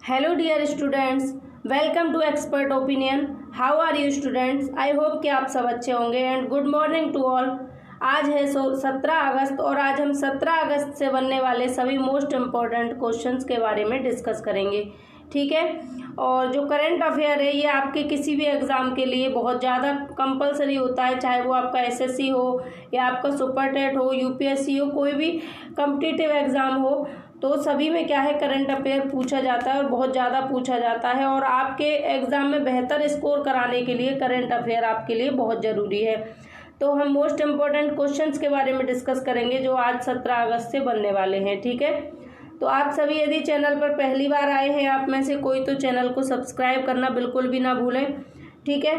Hello dear students, welcome to expert opinion. How are you students? I hope कि आप सब अच्छे होंगे and good morning to all. आज है 17 अगस्त और आज हम 17 अगस्त से बनने वाले सभी मोस्ट इम्पॉर्टेंट क्वेश्चंस के बारे में डिस्कस करेंगे, ठीक है। और जो करंट अफेयर है ये आपके किसी भी एग्ज़ाम के लिए बहुत ज़्यादा कंपलसरी होता है, चाहे वो आपका एसएससी हो या आपका सुपर टेट हो, यूपीएससी हो, कोई भी कॉम्पिटिटिव एग्ज़ाम हो, तो सभी में क्या है करंट अफेयर पूछा जाता है और बहुत ज़्यादा पूछा जाता है। और आपके एग्ज़ाम में बेहतर स्कोर कराने के लिए करंट अफेयर आपके लिए बहुत ज़रूरी है। तो हम मोस्ट इम्पॉर्टेंट क्वेश्चंस के बारे में डिस्कस करेंगे जो आज 17 अगस्त से बनने वाले हैं, ठीक है। तो आप सभी यदि चैनल पर पहली बार आए हैं आप में से कोई, तो चैनल को सब्सक्राइब करना बिल्कुल भी ना भूलें, ठीक है।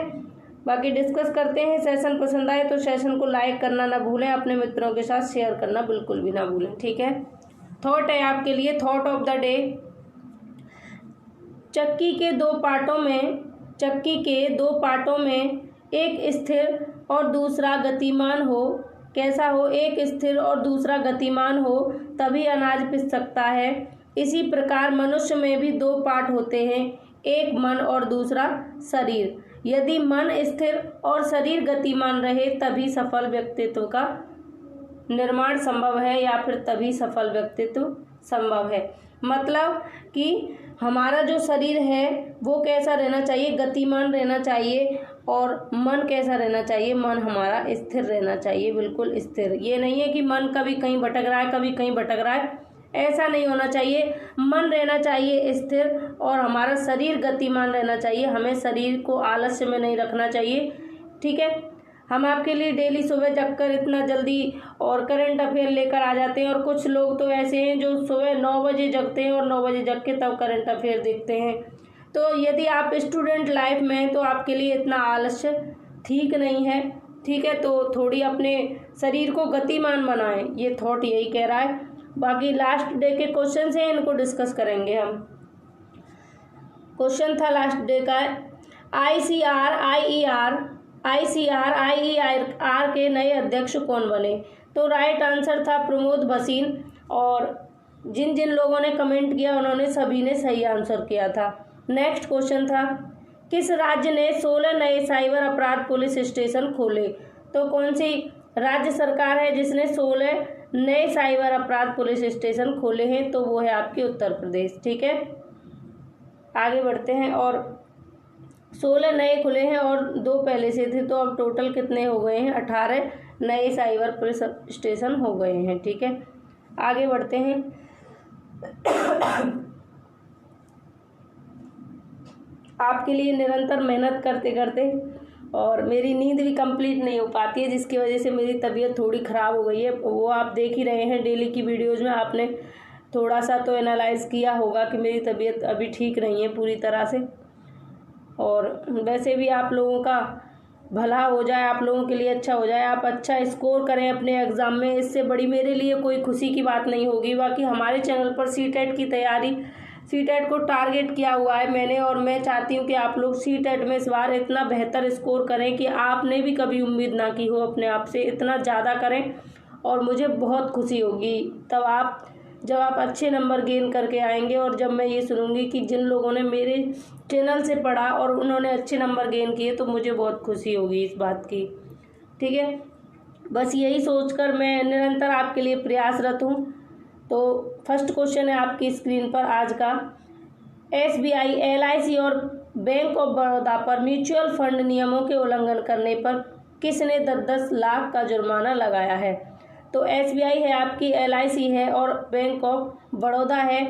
बाकी डिस्कस करते हैं। सेशन पसंद आए तो सेशन को लाइक करना ना भूलें, अपने मित्रों के साथ शेयर करना बिल्कुल भी ना भूलें, ठीक है। थॉट है आपके लिए, थॉट ऑफ द डे। चक्की के दो पार्टों में एक स्थिर और दूसरा गतिमान हो। कैसा हो? एक स्थिर और दूसरा गतिमान हो तभी अनाज पिस सकता है। इसी प्रकार मनुष्य में भी दो पार्ट होते हैं, एक मन और दूसरा शरीर। यदि मन स्थिर और शरीर गतिमान रहे तभी सफल व्यक्तित्व का निर्माण संभव है, या फिर तभी सफल व्यक्तित्व संभव है। मतलब कि हमारा जो शरीर है वो कैसा रहना चाहिए? गतिमान रहना चाहिए। और मन कैसा रहना चाहिए? मन हमारा स्थिर रहना चाहिए, बिल्कुल स्थिर। ये नहीं है कि मन कभी कहीं भटक रहा है, कभी कहीं भटक रहा है, ऐसा नहीं होना चाहिए। मन रहना चाहिए स्थिर और हमारा शरीर गतिमान रहना चाहिए। हमें शरीर को आलस्य में नहीं रखना चाहिए, ठीक है। हम आपके लिए डेली सुबह जगकर इतना जल्दी और करंट अफेयर लेकर आ जाते हैं, और कुछ लोग तो ऐसे हैं जो सुबह 9 बजे जगते हैं और 9 बजे जग के तब करंट अफेयर देखते हैं। तो यदि आप स्टूडेंट लाइफ में हैं तो आपके लिए इतना आलस्य ठीक नहीं है, ठीक है। तो थोड़ी अपने शरीर को गतिमान बनाएं, ये थॉट यही कह रहा है। बाकी लास्ट डे के क्वेश्चन हैं, इनको डिस्कस करेंगे हम। क्वेश्चन था लास्ट डे का, आईसीआर के नए अध्यक्ष कौन बने? तो राइट आंसर था प्रमोद भसीन। और जिन जिन लोगों ने कमेंट किया उन्होंने सभी ने सही आंसर किया था। नेक्स्ट क्वेश्चन था, किस राज्य ने 16 नए साइबर अपराध पुलिस स्टेशन खोले? तो कौन सी राज्य सरकार है जिसने 16 नए साइबर अपराध पुलिस स्टेशन खोले हैं? तो वो है आपके उत्तर प्रदेश, ठीक है। आगे बढ़ते हैं। और 16 नए खुले हैं और 2 पहले से थे, तो अब टोटल कितने हो गए हैं? 18 नए साइबर पुलिस स्टेशन हो गए हैं, ठीक है। आगे बढ़ते हैं। आपके लिए निरंतर मेहनत करते करते और मेरी नींद भी कंप्लीट नहीं हो पाती है, जिसकी वजह से मेरी तबीयत थोड़ी ख़राब हो गई है। वो आप देख ही रहे हैं डेली की वीडियोज़ में, आपने थोड़ा सा तो एनालाइज किया होगा कि मेरी तबीयत अभी ठीक नहीं है पूरी तरह से। और वैसे भी आप लोगों का भला हो जाए, आप लोगों के लिए अच्छा हो जाए, आप अच्छा स्कोर करें अपने एग्ज़ाम में, इससे बड़ी मेरे लिए कोई खुशी की बात नहीं होगी। बाकी हमारे चैनल पर सीटेट की तैयारी, सीटेट को टारगेट किया हुआ है मैंने, और मैं चाहती हूँ कि आप लोग सीटेट में इस बार इतना बेहतर स्कोर करें कि आपने भी कभी उम्मीद ना की हो अपने आप से, इतना ज़्यादा करें और मुझे बहुत खुशी होगी तब जब आप अच्छे नंबर गेन करके आएंगे। और जब मैं ये सुनूंगी कि जिन लोगों ने मेरे चैनल से पढ़ा और उन्होंने अच्छे नंबर गेन किए, तो मुझे बहुत खुशी होगी इस बात की, ठीक है। बस यही सोचकर मैं निरंतर आपके लिए प्रयासरत हूँ। तो फर्स्ट क्वेश्चन है आपकी स्क्रीन पर आज का, एसबीआई, एलआईसी और बैंक ऑफ बड़ौदा पर म्यूचुअल फंड नियमों के उल्लंघन करने पर किसने 10-10 लाख का जुर्माना लगाया है? तो एसबीआई है आपकी, एलआईसी है और बैंक ऑफ बड़ौदा है।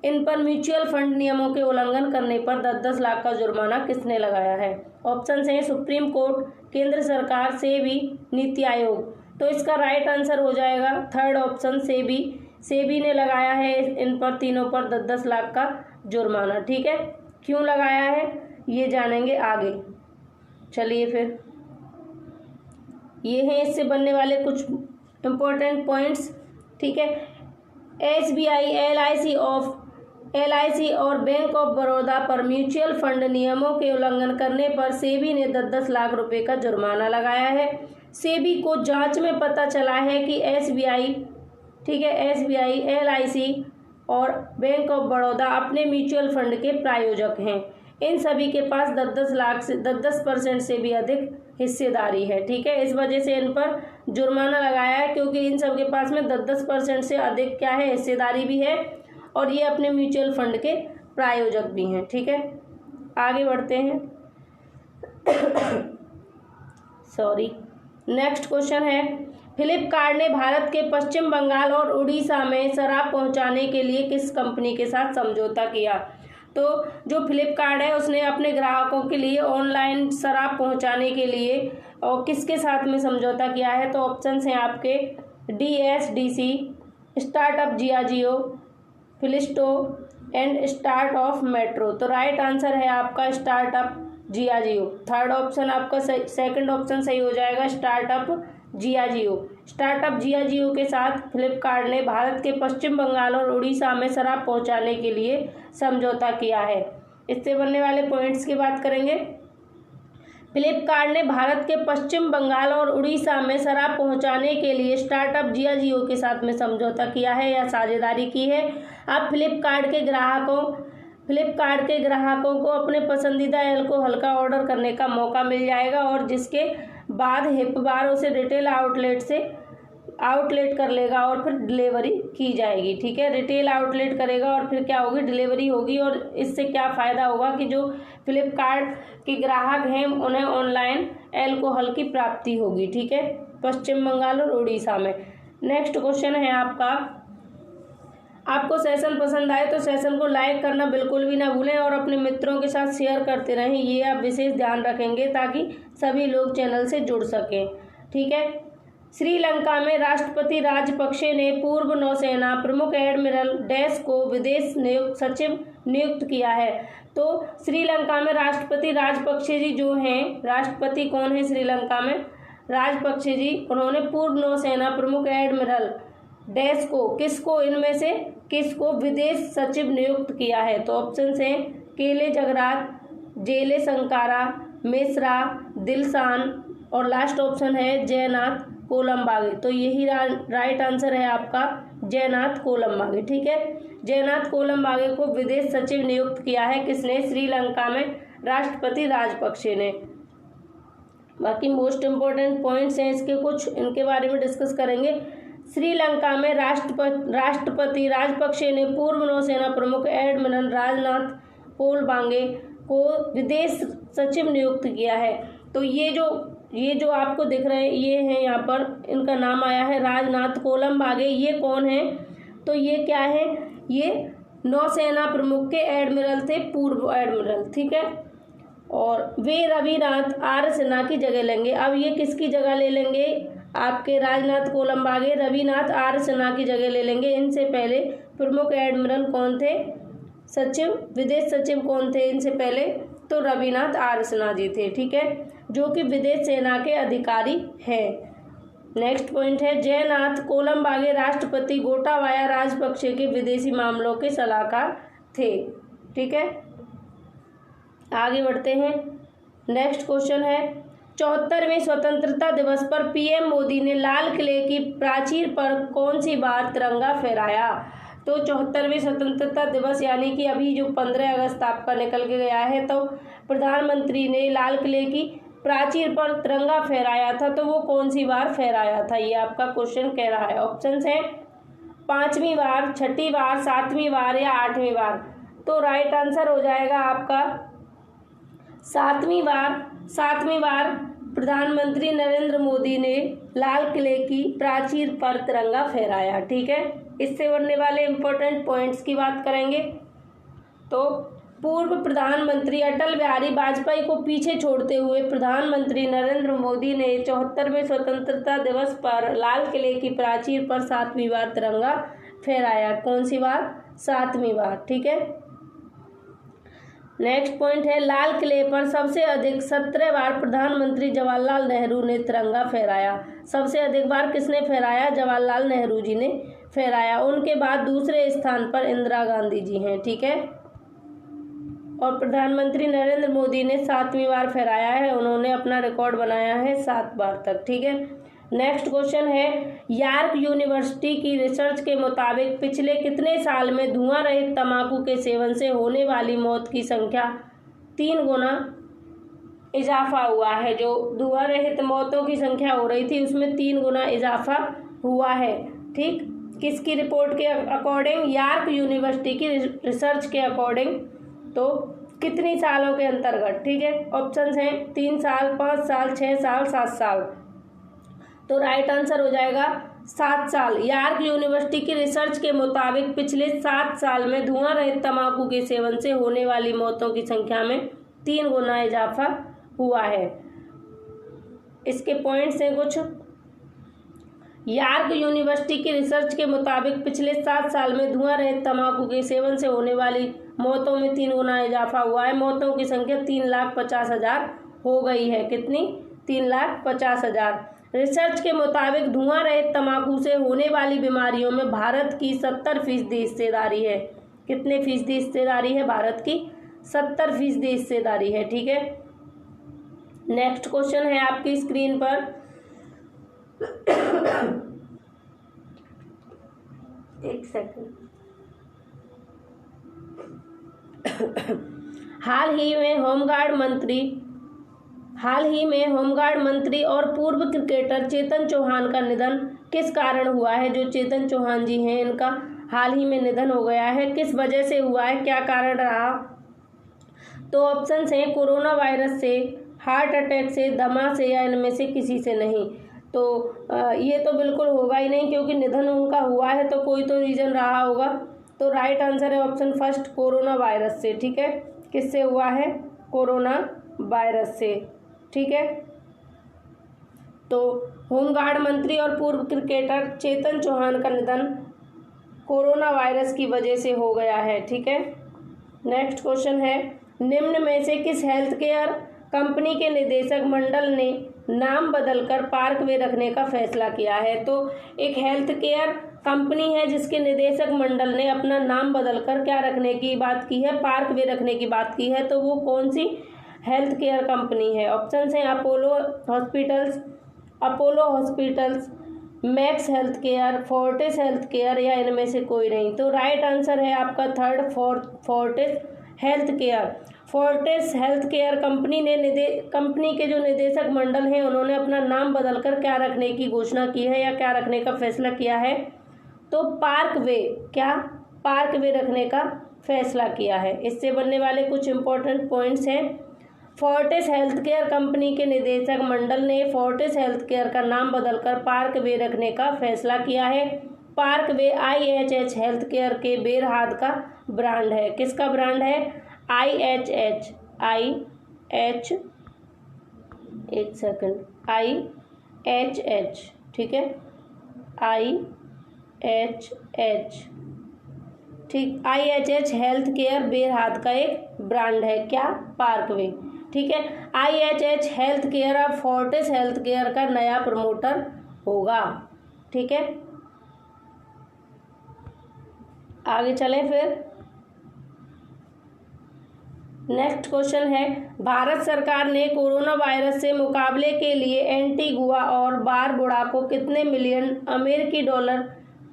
इन पर म्यूचुअल फंड नियमों के उल्लंघन करने पर 10-10 लाख का जुर्माना किसने लगाया है? ऑप्शन हैं सुप्रीम कोर्ट, केंद्र सरकार, सेबी, नीति आयोग। तो इसका राइट आंसर हो जाएगा थर्ड ऑप्शन, सेबी। सेबी ने लगाया है इन पर तीनों पर 10-10 लाख का जुर्माना, ठीक है। क्यों लगाया है ये जानेंगे आगे। चलिए फिर, ये हैं इससे बनने वाले कुछ इम्पोर्टेंट पॉइंट्स, ठीक है। एसबीआई, एलआईसी और बैंक ऑफ बड़ौदा पर म्यूचुअल फंड नियमों के उल्लंघन करने पर सेबी ने 10-10 लाख रुपए का जुर्माना लगाया है। सेबी को जांच में पता चला है कि एसबीआई, ठीक है, एसबीआई, एलआईसी और बैंक ऑफ बड़ौदा अपने म्यूचुअल फंड के प्रायोजक हैं। इन सभी के पास 10% से भी अधिक हिस्सेदारी है। ठीक है, इस वजह से इन पर जुर्माना लगाया है, क्योंकि इन सब के पास में 10% से अधिक क्या है, हिस्सेदारी भी है, और ये अपने म्यूचुअल फंड के प्रायोजक भी हैं। ठीक है, आगे बढ़ते हैं। सॉरी, नेक्स्ट क्वेश्चन है, फ्लिपकार्ट ने भारत के पश्चिम बंगाल और उड़ीसा में शराब पहुंचाने के लिए किस कंपनी के साथ समझौता किया? तो जो फ्लिपकार्ट है उसने अपने ग्राहकों के लिए ऑनलाइन शराब पहुंचाने के लिए और किसके साथ में समझौता किया है? तो ऑप्शंस हैं आपके DSDC, स्टार्टअप जियाजियो, फिलिस्टो एंड स्टार्ट ऑफ मेट्रो। तो राइट आंसर है आपका स्टार्टअप जियाजियो। थर्ड ऑप्शन आपका सेकंड ऑप्शन सही हो जाएगा, स्टार्टअप जियाजियो। स्टार्टअप जियाजियो के साथ फ्लिपकार्ट ने भारत के पश्चिम बंगाल और उड़ीसा में शराब पहुंचाने के लिए समझौता किया है। इससे बनने वाले पॉइंट्स की बात करेंगे। फ्लिपकार्ट ने भारत के पश्चिम बंगाल और उड़ीसा में शराब पहुंचाने के लिए स्टार्टअप जियाजियो के साथ में समझौता किया है या साझेदारी की है। अब फ्लिपकार्ट के ग्राहकों को अपने पसंदीदा अल्कोहल का ऑर्डर करने का मौका मिल जाएगा, और जिसके बाद हिप बार उसे रिटेल आउटलेट कर लेगा और फिर डिलीवरी की जाएगी। ठीक है, रिटेल आउटलेट करेगा और फिर क्या होगी, डिलीवरी होगी। और इससे क्या फ़ायदा होगा कि जो फ्लिपकार्ट के ग्राहक हैं उन्हें ऑनलाइन अल्कोहल की प्राप्ति होगी। ठीक है, पश्चिम बंगाल और उड़ीसा में। नेक्स्ट क्वेश्चन है आपको सेशन पसंद आए तो सेशन को लाइक करना बिल्कुल भी ना भूलें और अपने मित्रों के साथ शेयर करते रहें, ये आप विशेष ध्यान रखेंगे ताकि सभी लोग चैनल से जुड़ सकें। ठीक है, श्रीलंका में राष्ट्रपति राजपक्षे ने पूर्व नौसेना प्रमुख एडमिरल डैश को विदेश सचिव नियुक्त किया है। तो श्रीलंका में राष्ट्रपति राजपक्षे जी जो हैं, राष्ट्रपति कौन है श्रीलंका में, राजपक्षे जी, उन्होंने पूर्व नौसेना प्रमुख एडमिरल डैश को इनमें से किसको विदेश सचिव नियुक्त किया है? तो ऑप्शन हैं केले जगरात, जेले संकारा, मिश्रा, दिलशान, और लास्ट ऑप्शन है जयनाथ कोलंबागे। तो यही राइट आंसर है आपका जयनाथ कोलंबागे। ठीक है, जयनाथ कोलंबागे को विदेश सचिव नियुक्त किया है किसने? श्रीलंका में राष्ट्रपति राजपक्षे ने। बाकी मोस्ट इम्पोर्टेंट पॉइंट्स हैं इसके कुछ, इनके बारे में डिस्कस करेंगे। श्रीलंका में राष्ट्रपति राजपक्षे ने पूर्व नौसेना प्रमुख एडमिरल राजनाथ कोलंबागे को विदेश सचिव नियुक्त किया है। तो ये जो आपको दिख रहे हैं ये हैं, यहाँ पर इनका नाम आया है राजनाथ कोलंबागे। ये कौन है? तो ये क्या है, ये नौसेना प्रमुख के एडमिरल थे, पूर्व एडमिरल। ठीक है, और वे रविनाथ आर सिन्हा की जगह लेंगे। अब ये किसकी जगह ले लेंगे? आपके राजनाथ कोलंबागे रविनाथ आर सिन्हा की जगह ले लेंगे। इनसे पहले प्रमुख एडमिरल कौन थे? विदेश सचिव कौन थे इनसे पहले? तो रविनाथ आर सिन्हा जी थे। ठीक है, जो कि विदेश सेना के अधिकारी हैं। नेक्स्ट पॉइंट है जयनाथ कोलंबागे राष्ट्रपति गोटाबाया राजपक्षे के विदेशी मामलों के सलाहकार थे। ठीक है, आगे बढ़ते हैं। नेक्स्ट क्वेश्चन है 74वें स्वतंत्रता दिवस पर पीएम मोदी ने लाल किले की प्राचीर पर कौन सी बार तिरंगा फहराया? तो 74वें स्वतंत्रता दिवस यानी कि अभी जो 15 अगस्त आपका निकल के गया है, तो प्रधानमंत्री ने लाल किले की प्राचीर पर तिरंगा फहराया था। तो वो कौन सी बार फहराया था, ये आपका क्वेश्चन कह रहा है। ऑप्शंस हैं 5वीं बार, 6ठी बार, 7वीं बार या 8वीं बार। तो राइट आंसर हो जाएगा आपका 7वीं बार। 7वीं बार प्रधानमंत्री नरेंद्र मोदी ने लाल किले की प्राचीर पर तिरंगा फहराया। ठीक है, इससे बनने वाले इम्पोर्टेंट पॉइंट्स की बात करेंगे। तो पूर्व प्रधानमंत्री अटल बिहारी वाजपेयी को पीछे छोड़ते हुए प्रधानमंत्री नरेंद्र मोदी ने 74वें स्वतंत्रता दिवस पर लाल किले की प्राचीर पर 7वीं बार तिरंगा फहराया। कौन सी बार? 7वीं बार। ठीक है, नेक्स्ट पॉइंट है लाल किले पर सबसे अधिक 17 बार प्रधानमंत्री जवाहरलाल नेहरू ने तिरंगा फहराया। सबसे अधिक बार किसने फहराया? जवाहरलाल नेहरू जी ने फहराया। उनके बाद दूसरे स्थान पर इंदिरा गांधी जी हैं। ठीक है, और प्रधानमंत्री नरेंद्र मोदी ने 7वीं बार फहराया है, उन्होंने अपना रिकॉर्ड बनाया है 7 बार तक। ठीक है, नेक्स्ट क्वेश्चन है, यॉर्क यूनिवर्सिटी की रिसर्च के मुताबिक पिछले कितने साल में धुआं रहित तंबाकू के सेवन से होने वाली मौत की संख्या 3 गुना इजाफा हुआ है। जो धुआं रहित मौतों की संख्या हो रही थी उसमें 3 गुना इजाफा हुआ है। ठीक, किसकी रिपोर्ट के अकॉर्डिंग? यॉर्क यूनिवर्सिटी की रिसर्च के अकॉर्डिंग। तो कितनी सालों के अंतर्गत? ठीक है, ऑप्शंस हैं 3 साल, 5 साल, 6 साल, 7 साल। तो राइट आंसर हो जाएगा 7 साल। यॉर्क यूनिवर्सिटी की रिसर्च के मुताबिक पिछले 7 साल में धुआं रहित तंबाकू के सेवन से होने वाली मौतों की संख्या में 3 गुना इजाफा हुआ है। इसके पॉइंट्स हैं कुछ। यॉर्क यूनिवर्सिटी की रिसर्च के मुताबिक पिछले 7 साल में धुआं रहित तंबाकू के सेवन से होने वाली मौतों में 3 गुना इजाफा हुआ है। मौतों की संख्या 3,50,000 हो गई है। कितनी? 3,50,000। रिसर्च के मुताबिक धुआं रहित तंबाकू से होने वाली बीमारियों में भारत की 70% हिस्सेदारी है। कितने फीसदी हिस्सेदारी है? भारत की 70% हिस्सेदारी है। ठीक है, नेक्स्ट क्वेश्चन है आपकी स्क्रीन पर। एक सेकंड। हाल ही में होमगार्ड मंत्री और पूर्व क्रिकेटर चेतन चौहान का निधन किस कारण हुआ है? जो चेतन चौहान जी हैं इनका हाल ही में निधन हो गया है। किस वजह से हुआ है? क्या कारण रहा? तो ऑप्शंस हैं कोरोना वायरस से, हार्ट अटैक से, दमा से, या इनमें से किसी से नहीं। तो ये तो बिल्कुल होगा ही नहीं, क्योंकि निधन उनका हुआ है तो कोई तो रीज़न रहा होगा। तो राइट आंसर है ऑप्शन फर्स्ट, कोरोना वायरस से। ठीक है, किससे हुआ है? कोरोना वायरस से। ठीक है, तो होमगार्ड मंत्री और पूर्व क्रिकेटर चेतन चौहान का निधन कोरोना वायरस की वजह से हो गया है। ठीक है, नेक्स्ट क्वेश्चन है, निम्न में से किस हेल्थ केयर कंपनी के निदेशक मंडल ने नाम बदलकर पार्कवे रखने का फैसला किया है? तो एक हेल्थ केयर कंपनी है जिसके निदेशक मंडल ने अपना नाम बदलकर क्या रखने की बात की है? पार्कवे रखने की बात की है। तो वो कौन सी हेल्थ केयर कंपनी है? ऑप्शंस हैं Apollo hospitals, max health care, Fortis health care, या इनमें से कोई नहीं। तो राइट आंसर है आपका third, Fortis health care. Fortis health care company के जो निदेशक मंडल हैं उन्होंने अपना नाम बदलकर क्या रखने की घोषणा की है या क्या रखने का फैसला किया है? तो पार्कवे रखने का फैसला किया है। इससे बनने वाले कुछ इंपॉर्टेंट पॉइंट्स हैं। फोर्टिस हेल्थ केयर कंपनी के निदेशक मंडल ने फोर्टिस हेल्थ केयर का नाम बदलकर पार्कवे रखने का फैसला किया है। पार्कवे IHH हेल्थ केयर के बेरहाद का ब्रांड है। किसका ब्रांड है? IHH, एक सेकंड, IHH। ठीक है, IHH। ठीक, IHH हेल्थ केयर बेरहाद का एक ब्रांड है। क्या? पार्कवे। ठीक है, IHH हेल्थ केयर अब फोर्टिस हेल्थ केयर का नया प्रमोटर होगा। ठीक है, आगे चलें फिर। नेक्स्ट क्वेश्चन है, भारत सरकार ने कोरोना वायरस से मुकाबले के लिए एंटीगुआ और बारबुडा को कितने मिलियन अमेरिकी डॉलर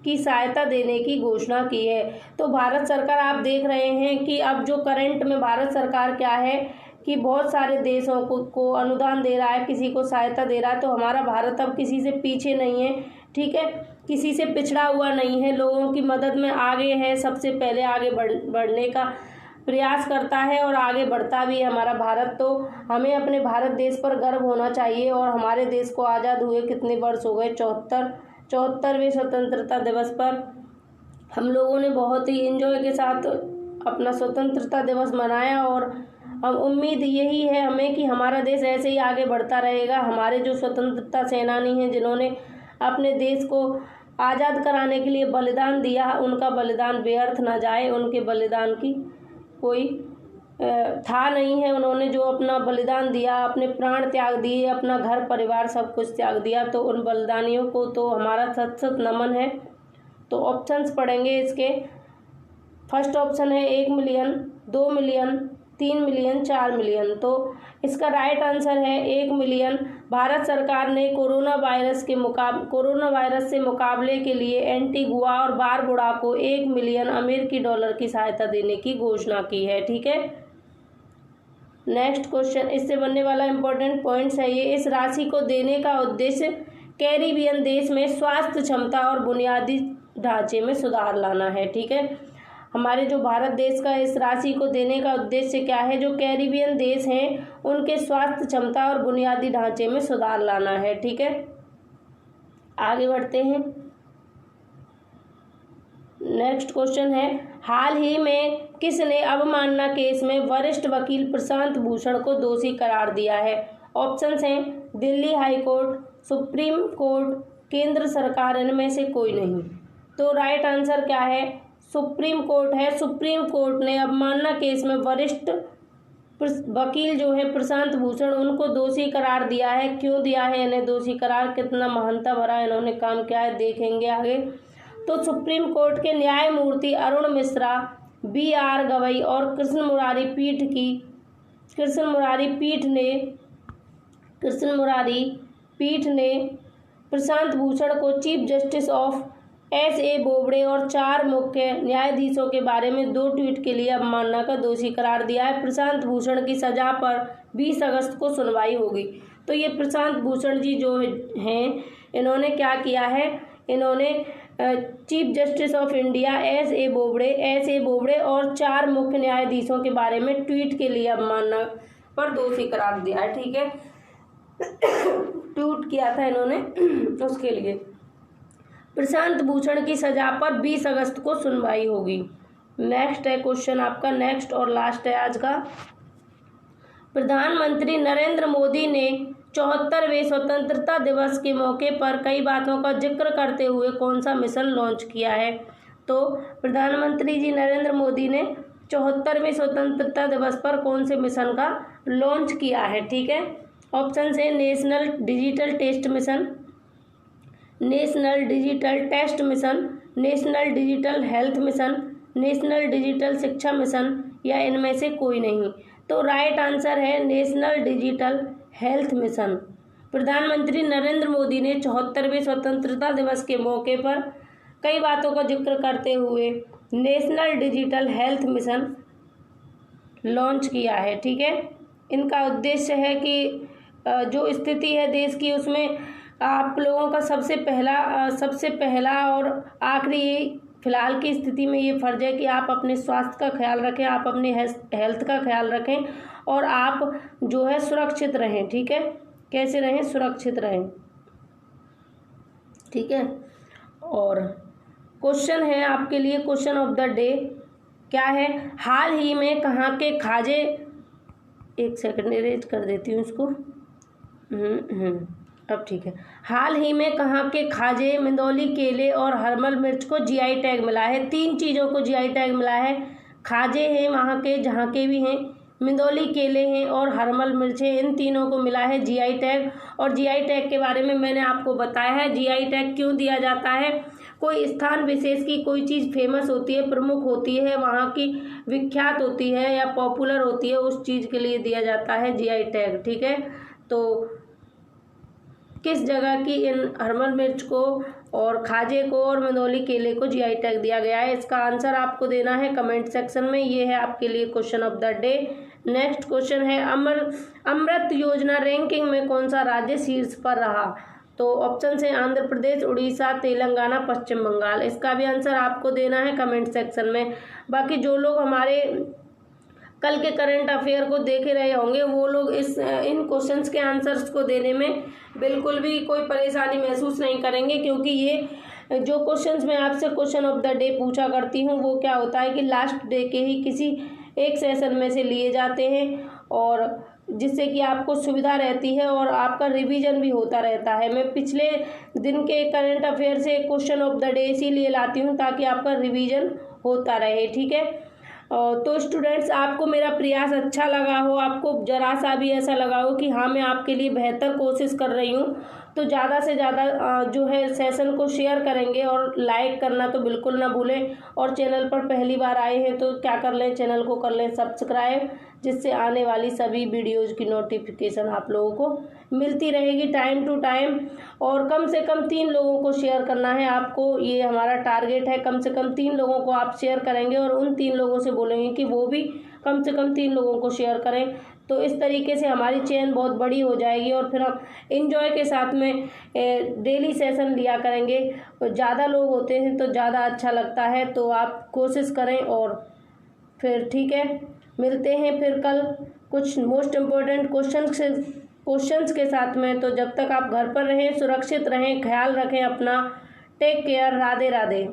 की सहायता देने की घोषणा की है? तो भारत सरकार, आप देख रहे हैं कि अब जो करंट में भारत सरकार क्या है कि बहुत सारे देशों को अनुदान दे रहा है, किसी को सहायता दे रहा है। तो हमारा भारत अब किसी से पीछे नहीं है। ठीक है, किसी से पिछड़ा हुआ नहीं है, लोगों की मदद में आगे है, सबसे पहले आगे बढ़ने का प्रयास करता है और आगे बढ़ता भी है हमारा भारत। तो हमें अपने भारत देश पर गर्व होना चाहिए। और हमारे देश को आज़ाद हुए कितने वर्ष हो गए? 74वें स्वतंत्रता दिवस पर हम लोगों ने बहुत ही एंजॉय के साथ अपना स्वतंत्रता दिवस मनाया। और हम उम्मीद यही है हमें कि हमारा देश ऐसे ही आगे बढ़ता रहेगा। हमारे जो स्वतंत्रता सेनानी हैं जिन्होंने अपने देश को आज़ाद कराने के लिए बलिदान दिया, उनका बलिदान व्यर्थ ना जाए। उनके बलिदान की कोई था नहीं है। उन्होंने जो अपना बलिदान दिया, अपने प्राण त्याग दिए, अपना घर परिवार सब कुछ त्याग दिया। तो उन बलिदानियों को तो हमारा सत सत नमन है। तो ऑप्शंस पढ़ेंगे इसके। फर्स्ट ऑप्शन है 1 मिलियन, 2 मिलियन, 3 मिलियन, 4 मिलियन। तो इसका राइट आंसर है 1 मिलियन। भारत सरकार ने कोरोना वायरस से मुकाबले के लिए एंटीगुआ और बारबुडा को 1 मिलियन अमेरिकी डॉलर की सहायता देने की घोषणा की है। ठीक है, नेक्स्ट क्वेश्चन, इससे बनने वाला इंपॉर्टेंट पॉइंट्स है ये। इस राशि को देने का उद्देश्य कैरिबियन देश में स्वास्थ्य क्षमता और बुनियादी ढांचे में सुधार लाना है। ठीक है, हमारे जो भारत देश का इस राशि को देने का उद्देश्य क्या है? जो कैरिबियन देश हैं उनके स्वास्थ्य क्षमता और बुनियादी ढांचे में सुधार लाना है। ठीक है, आगे बढ़ते हैं। नेक्स्ट क्वेश्चन है, हाल ही में किसने अवमानना केस में वरिष्ठ वकील प्रशांत भूषण को दोषी करार दिया है? ऑप्शंस हैं Delhi high court, supreme court, केंद्र सरकार, इनमें से कोई नहीं। तो राइट आंसर क्या है? सुप्रीम कोर्ट है। सुप्रीम कोर्ट ने अवमानना केस में वरिष्ठ वकील जो है प्रशांत भूषण, उनको दोषी करार दिया है। क्यों दिया है इन्हें दोषी करार? कितना महानता भरा इन्होंने काम किया है, देखेंगे आगे। तो सुप्रीम कोर्ट के न्यायमूर्ति अरुण मिश्रा, BR गवई और कृष्ण मुरारी पीठ ने प्रशांत भूषण को chief justice of SA Bobde और 4 मुख्य न्यायाधीशों के बारे में 2 ट्वीट के लिए अवमानना का दोषी करार दिया है। प्रशांत भूषण की सजा पर 20 अगस्त को सुनवाई होगी। तो ये प्रशांत भूषण जी जो हैं इन्होंने क्या किया है? इन्होंने chief justice of India SA Bobde और 4 मुख्य न्यायाधीशों के बारे में ट्वीट के लिए अवमानना पर दोषी करार दिया है। ठीक है, ट्वीट किया था इन्होंने उसके लिए। प्रशांत भूषण की सजा पर 20 अगस्त को सुनवाई होगी। नेक्स्ट है क्वेश्चन आपका, नेक्स्ट और लास्ट है आज का। प्रधानमंत्री नरेंद्र मोदी ने 74वें स्वतंत्रता दिवस के मौके पर कई बातों का जिक्र करते हुए कौन सा मिशन लॉन्च किया है? तो प्रधानमंत्री जी नरेंद्र मोदी ने 74वें स्वतंत्रता दिवस पर कौन से मिशन का लॉन्च किया है? ठीक है, ऑप्शन है national digital test mission, national digital test mission, national digital health mission, national digital Shiksha mission, या इनमें से कोई नहीं। तो राइट आंसर है नेशनल डिजिटल हेल्थ मिशन। प्रधानमंत्री नरेंद्र मोदी ने 74वें स्वतंत्रता दिवस के मौके पर कई बातों का जिक्र करते हुए national digital health mission launch किया है। ठीक है, इनका उद्देश्य है कि जो स्थिति है देश की उसमें आप लोगों का सबसे पहला और आखिरी फिलहाल की स्थिति में ये फर्ज है कि आप अपने स्वास्थ्य का ख्याल रखें, आप अपने हेल्थ का ख्याल रखें और आप जो है सुरक्षित रहें। ठीक है, कैसे रहें? सुरक्षित रहें। ठीक है, और क्वेश्चन है आपके लिए, क्वेश्चन ऑफ द डे क्या है? हाल ही में कहाँ के खाजे, एक सेकंड इरेज कर देती हूँ इसको। अब ठीक है। हाल ही में कहाँ के खाजे, मिंदौली केले और हरमल मिर्च को GI टैग मिला है? 3 चीज़ों को GI टैग मिला है। खाजे हैं वहाँ के जहाँ के भी हैं, मिंदौली केले हैं और हरमल मिर्च है, इन तीनों को मिला है GI टैग। और GI टैग के बारे में मैंने आपको बताया है। GI टैग क्यों दिया जाता है? कोई स्थान विशेष की कोई चीज़ फेमस होती है, प्रमुख होती है, वहाँ की विख्यात होती है या पॉपुलर होती है, उस चीज़ के लिए दिया जाता है GI टैग। ठीक है, तो किस जगह की इन हरमल मिर्च को और खाजे को और मिंदौली केले को GI टैग दिया गया है? इसका आंसर आपको देना है कमेंट सेक्शन में। ये है आपके लिए question of the day. Next question है, अमृत योजना रैंकिंग में कौन सा राज्य शीर्ष पर रहा? तो ऑप्शन है आंध्र प्रदेश, उड़ीसा, तेलंगाना, पश्चिम बंगाल। इसका भी आंसर आपको देना है कमेंट सेक्शन में। बाकी जो लोग हमारे कल के करंट अफेयर को देख रहे होंगे वो लोग इन क्वेश्चंस के आंसर्स को देने में बिल्कुल भी कोई परेशानी महसूस नहीं करेंगे, क्योंकि ये जो क्वेश्चंस मैं आपसे क्वेश्चन ऑफ द डे पूछा करती हूँ वो क्या होता है कि लास्ट डे के ही किसी एक सेशन में से लिए जाते हैं, और जिससे कि आपको सुविधा रहती है और आपका रिवीजन भी होता रहता है। मैं पिछले दिन के करंट अफेयर से क्वेश्चन ऑफ द डे इसीलिए लाती हूँ ताकि आपका रिवीजन होता रहे। ठीक है, तो स्टूडेंट्स, आपको मेरा प्रयास अच्छा लगा हो, आपको जरा सा भी ऐसा लगा हो कि हाँ मैं आपके लिए बेहतर कोशिश कर रही हूँ, तो ज़्यादा से ज़्यादा जो है सेशन को शेयर करेंगे और लाइक करना तो बिल्कुल ना भूलें। और चैनल पर पहली बार आए हैं तो क्या कर लें, चैनल को कर लें सब्सक्राइब, जिससे आने वाली सभी वीडियोज़ की नोटिफिकेशन आप लोगों को मिलती रहेगी टाइम टू टाइम। और कम से कम 3 लोगों को शेयर करना है आपको, ये हमारा टारगेट है। कम से कम 3 लोगों को आप शेयर करेंगे और उन 3 लोगों से बोलेंगे कि वो भी कम से कम 3 लोगों को शेयर करें। तो इस तरीके से हमारी चेन बहुत बड़ी हो जाएगी और फिर हम एंजॉय के साथ में डेली सेशन लिया करेंगे। ज़्यादा लोग होते हैं तो ज़्यादा अच्छा लगता है, तो आप कोशिश करें। और फिर ठीक है, मिलते हैं फिर कल कुछ मोस्ट इम्पोर्टेंट क्वेश्चंस के साथ में। तो जब तक आप घर पर रहें, सुरक्षित रहें, ख्याल रखें अपना। Take care. राधे राधे।